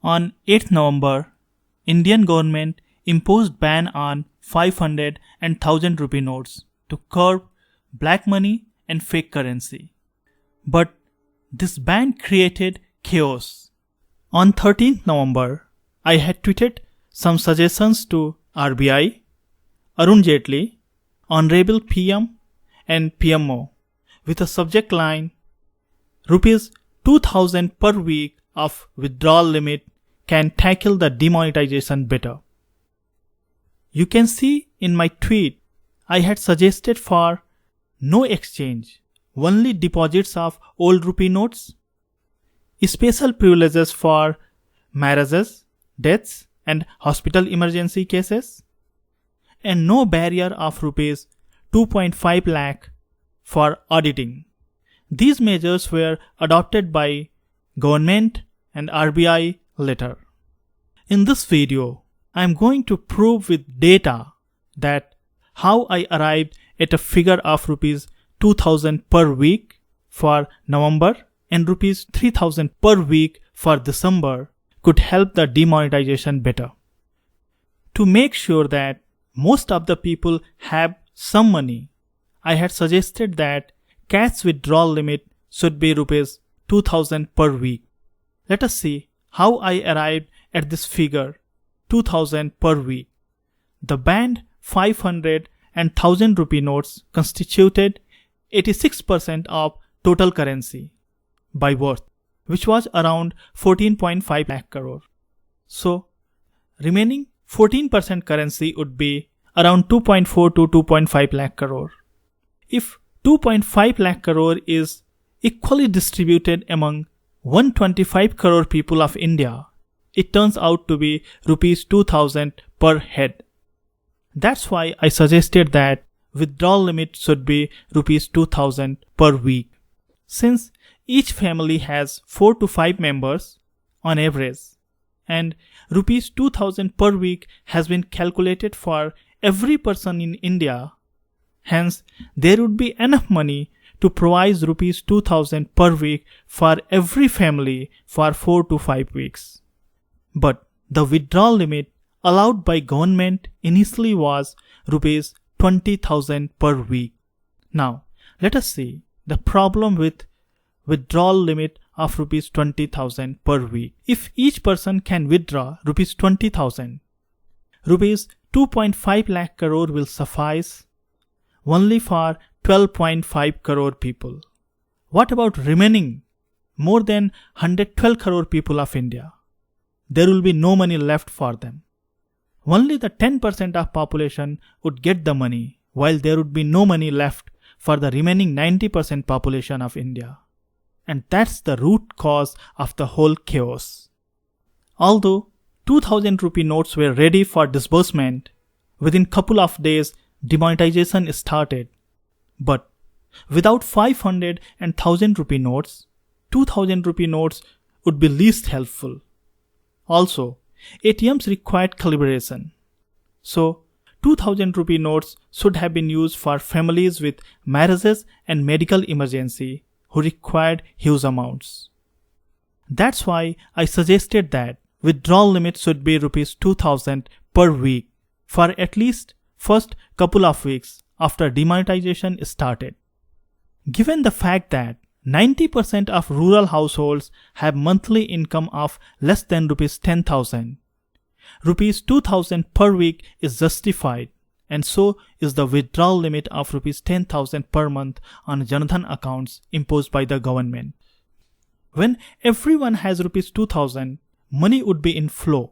On 8th November, Indian government imposed ban on 500 and 1000 rupee notes to curb black money and fake currency. But this ban created chaos. On 13th November, I had tweeted some suggestions to RBI, Arun Jaitly, Honorable PM and PMO with a subject line, Rupees 2000 per week of withdrawal limit can tackle the demonetization better. You can see in my tweet, I had suggested for no exchange, only deposits of old rupee notes, special privileges for marriages, deaths and hospital emergency cases, and no barrier of rupees 2.5 lakh for auditing. These measures were adopted by government and RBI later. In this video, I am going to prove with data that how I arrived at a figure of rupees 2000 per week for November and rupees 3000 per week for December could help the demonetization better. To make sure that most of the people have some money, I had suggested that cash withdrawal limit should be rupees 2000 per week. Let us see how I arrived at this figure 2000 per week. The banned 500 and 1000 rupee notes constituted 86% of total currency by worth, which was around 14.5 lakh crore. So, remaining 14% currency would be around 2.4 to 2.5 lakh crore. If 2.5 lakh crore is equally distributed among 125 crore people of India, it turns out to be rupees 2000 per head. That's why I suggested that withdrawal limit should be rupees 2000 per week. Since each family has 4 to 5 members on average, and rupees 2000 per week has been calculated for every person in India, hence there would be enough money to provide rupees 2000 per week for every family for 4 to 5 weeks. But the withdrawal limit allowed by government initially was rupees 20,000 per week. Now, let us see the problem with withdrawal limit of rupees 20,000 per week. If each person can withdraw rupees 20,000, rupees 2.5 lakh crore will suffice only for 12.5 crore people. What about remaining more than 112 crore people of India? There will be no money left for them. Only the 10% of population would get the money, while there would be no money left for the remaining 90% population of India. And that's the root cause of the whole chaos. Although 2000 rupee notes were ready for disbursement, within couple of days demonetization started. But without 500 and 1000 rupee notes, 2000 rupee notes would be least helpful. Also, ATMs required calibration. So, 2000 rupee notes should have been used for families with marriages and medical emergency who required huge amounts. That's why I suggested that withdrawal limit should be rupees 2000 per week for at least first couple of weeks after demonetization started. Given the fact that 90% of rural households have monthly income of less than rupees 10,000, rupees 2000 per week is justified, and so is the withdrawal limit of rupees 10,000 per month on Jan Dhan accounts imposed by the government. When everyone has rupees 2000, money would be in flow.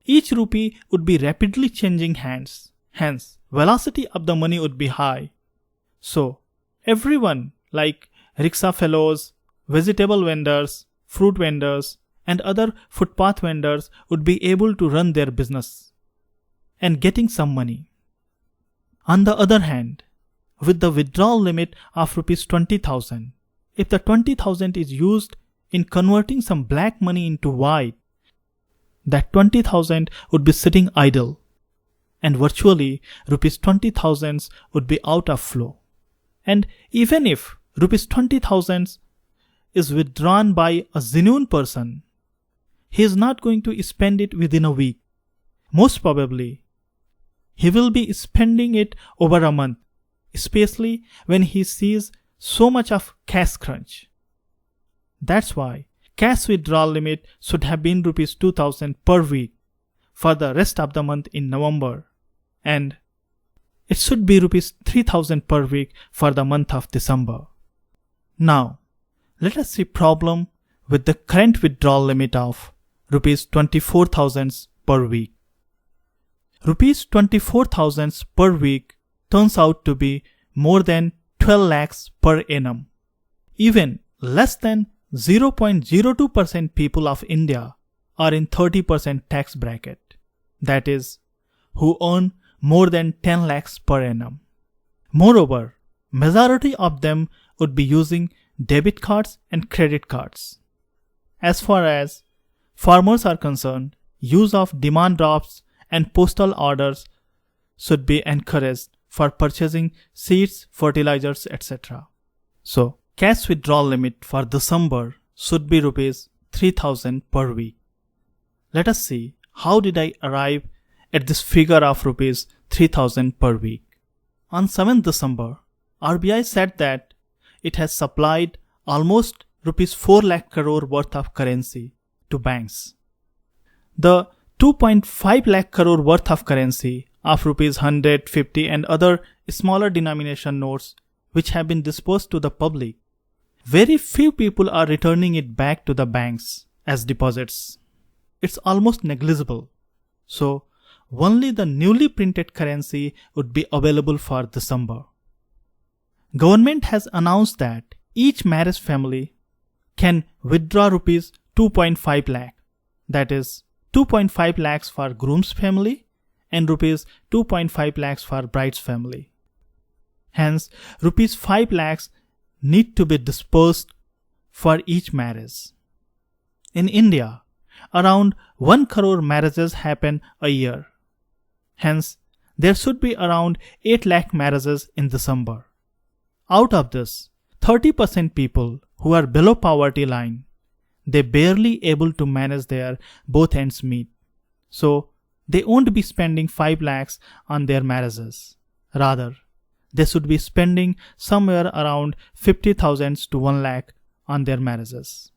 Each rupee would be rapidly changing hands. Hence, velocity of the money would be high. So, everyone like rickshaw fellows, vegetable vendors, fruit vendors, and other footpath vendors would be able to run their business and getting some money. On the other hand, with the withdrawal limit of rupees 20,000, if the 20,000 is used in converting some black money into white, that 20,000 would be sitting idle, and virtually rupees 20,000 would be out of flow. And even if rupees 20,000 is withdrawn by a genuine person, he is not going to spend it within a week. Most probably, he will be spending it over a month, especially when he sees so much of cash crunch. That's why cash withdrawal limit should have been rupees 2000 per week for the rest of the month in November, and it should be rupees 3000 per week for the month of December. Now, let us see problem with the current withdrawal limit of rupees 24,000 per week. Rupees 24,000 per week turns out to be more than 12 lakhs per annum. Even less than 0.02% people of India are in 30% tax bracket, that is, who earn more than 10 lakhs per annum. Moreover, majority of them would be using debit cards and credit cards. As far as farmers are concerned, use of demand drafts and postal orders should be encouraged for purchasing seeds, fertilizers, etc. So, cash withdrawal limit for December should be rupees 3000 per week. Let us see how did I arrive at this figure of rupees 3000 per week. On 7th December, RBI said that it has supplied almost rupees 4 lakh crore worth of currency to banks. The 2.5 lakh crore worth of currency of rupees 100, 50 and other smaller denomination notes which have been dispersed to the public, very few people are returning it back to the banks as deposits. It's almost negligible. So, only the newly printed currency would be available for December. Government has announced that each marriage family can withdraw rupees 2.5 lakh, that is 2.5 lakhs for groom's family and rupees 2.5 lakhs for bride's family. Hence, rupees 5 lakhs need to be dispersed for each marriage. In India, around 1 crore marriages happen a year. Hence, there should be around 8 lakh marriages in December. Out of this, 30% people who are below poverty line, they barely able to manage their both ends meet. So, they won't be spending 5 lakhs on their marriages. Rather, they should be spending somewhere around 50,000 to 1 lakh on their marriages.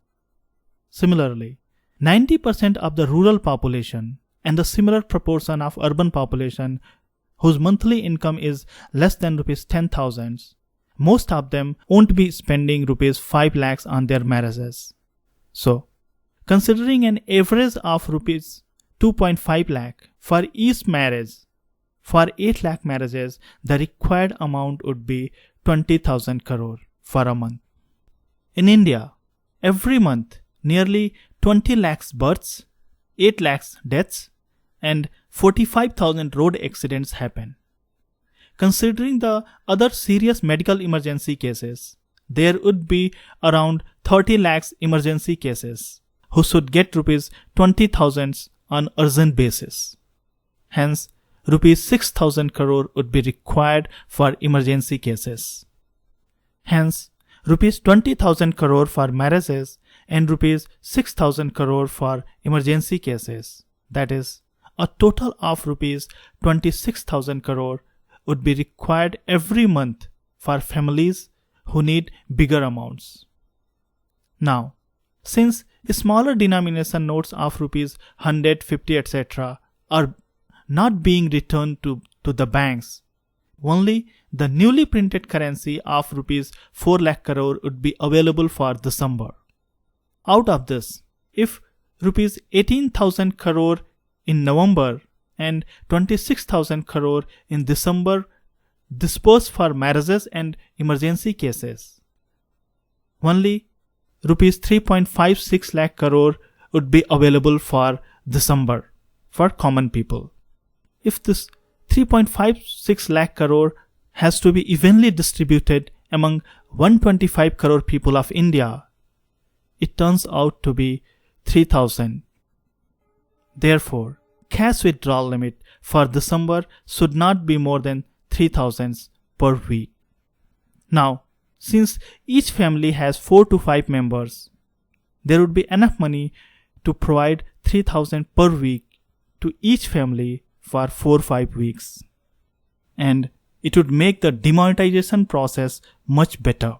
Similarly, 90% of the rural population and the similar proportion of urban population whose monthly income is less than rupees 10,000, most of them won't be spending rupees 5 lakhs on their marriages. So, considering an average of rupees 2.5 lakh for each marriage, for 8 lakh marriages, the required amount would be 20,000 crore for a month. In India, every month, nearly 20 lakhs births, 8 lakhs deaths, and 45,000 road accidents happen. Considering the other serious medical emergency cases, there would be around 30 lakhs emergency cases who should get rupees 20,000 on urgent basis. Hence, rupees 6,000 crore would be required for emergency cases. Hence, rupees 20,000 crore for marriages and rupees 6,000 crore for emergency cases. That is, a total of rupees 26,000 crore would be required every month for families who need bigger amounts. Now, since smaller denomination notes of rupees 100, 50, etc. are not being returned to the banks, only the newly printed currency of rupees 4 lakh crore would be available for December. Out of this, if rupees 18,000 crore in November and 26,000 crore in December dispersed for marriages and emergency cases, only rupees 3.56 lakh crore would be available for December for common people. If this 3.56 lakh crore has to be evenly distributed among 125 crore people of India, it turns out to be 3,000. Therefore, cash withdrawal limit for December should not be more than 3,000 per week. Now, since each family has 4 to 5 members, there would be enough money to provide 3,000 per week to each family for 4-5 weeks. And it would make the demonetization process much better.